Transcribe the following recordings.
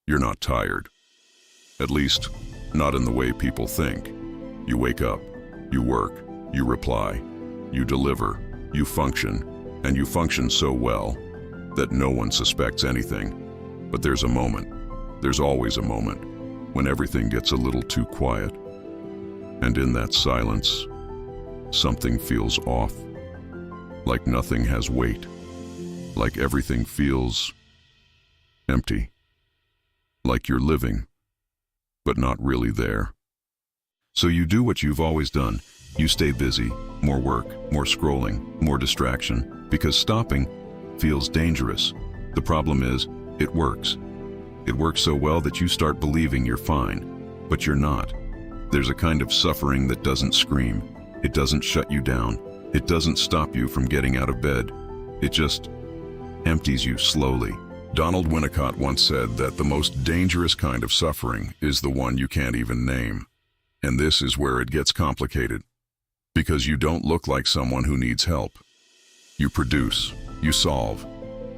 You're not tired. At least, not in the way people think. You wake up, you work, you reply, you deliver, you function, and you function so well that no one suspects anything. But there's a moment, there's always a moment, when everything gets a little too quiet. And in that silence, something feels off. Like nothing has weight. Like everything feels empty. Like you're living, but not really there. So you do what you've always done. You stay busy, more work, more scrolling, more distraction, because stopping feels dangerous. The problem is, it works. It works so well that you start believing you're fine, but you're not. There's a kind of suffering that doesn't scream. It doesn't shut you down. It doesn't stop you from getting out of bed. It just empties you slowly. Donald Winnicott once said that the most dangerous kind of suffering is the one you can't even name. And this is where it gets complicated. Because you don't look like someone who needs help. You produce, you solve,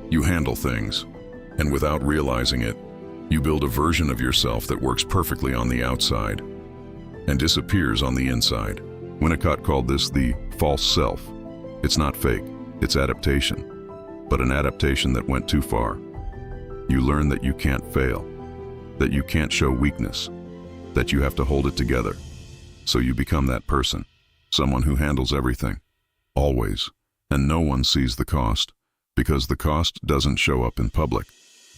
you handle things, and without realizing it, you build a version of yourself that works perfectly on the outside and disappears on the inside. Winnicott called this the false self. It's not fake, it's adaptation, but an adaptation that went too far. You learn that you can't fail, that you can't show weakness, that you have to hold it together. So you become that person, someone who handles everything, always, and no one sees the cost, because the cost doesn't show up in public.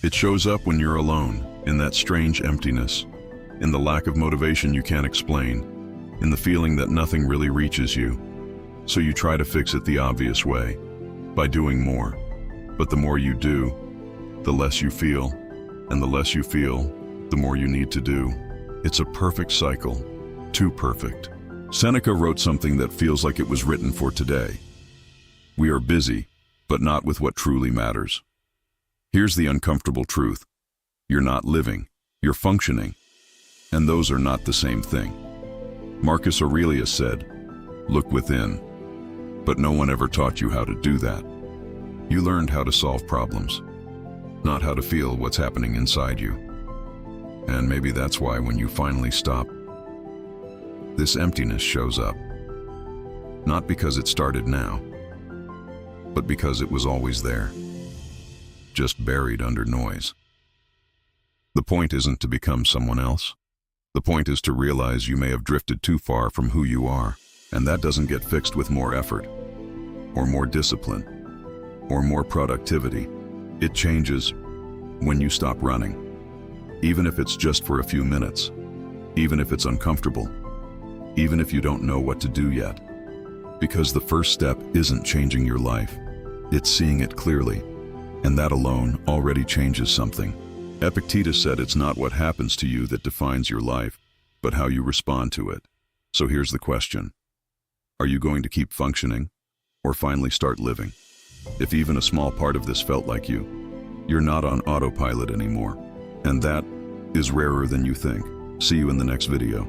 It shows up when you're alone, in that strange emptiness, in the lack of motivation you can't explain, in the feeling that nothing really reaches you. So you try to fix it the obvious way, by doing more. But the more you do, the less you feel, and the less you feel, the more you need to do. It's a perfect cycle, too perfect. Seneca wrote something that feels like it was written for today. We are busy, but not with what truly matters. Here's the uncomfortable truth. You're not living, you're functioning. And those are not the same thing. Marcus Aurelius said, "Look within." But no one ever taught you how to do that. You learned how to solve problems, not how to feel what's happening inside you. And maybe that's why when you finally stop, this emptiness shows up. Not because it started now, but because it was always there, just buried under noise. The point isn't to become someone else. The point is to realize you may have drifted too far from who you are, and that doesn't get fixed with more effort, or more discipline, or more productivity. It changes when you stop running, even if it's just for a few minutes, even if it's uncomfortable, even if you don't know what to do yet. Because the first step isn't changing your life, it's seeing it clearly, and that alone already changes something. Epictetus said it's not what happens to you that defines your life, but how you respond to it. So here's the question. Are you going to keep functioning, or finally start living? If even a small part of this felt like you, you're not on autopilot anymore. And that is rarer than you think. See you in the next video.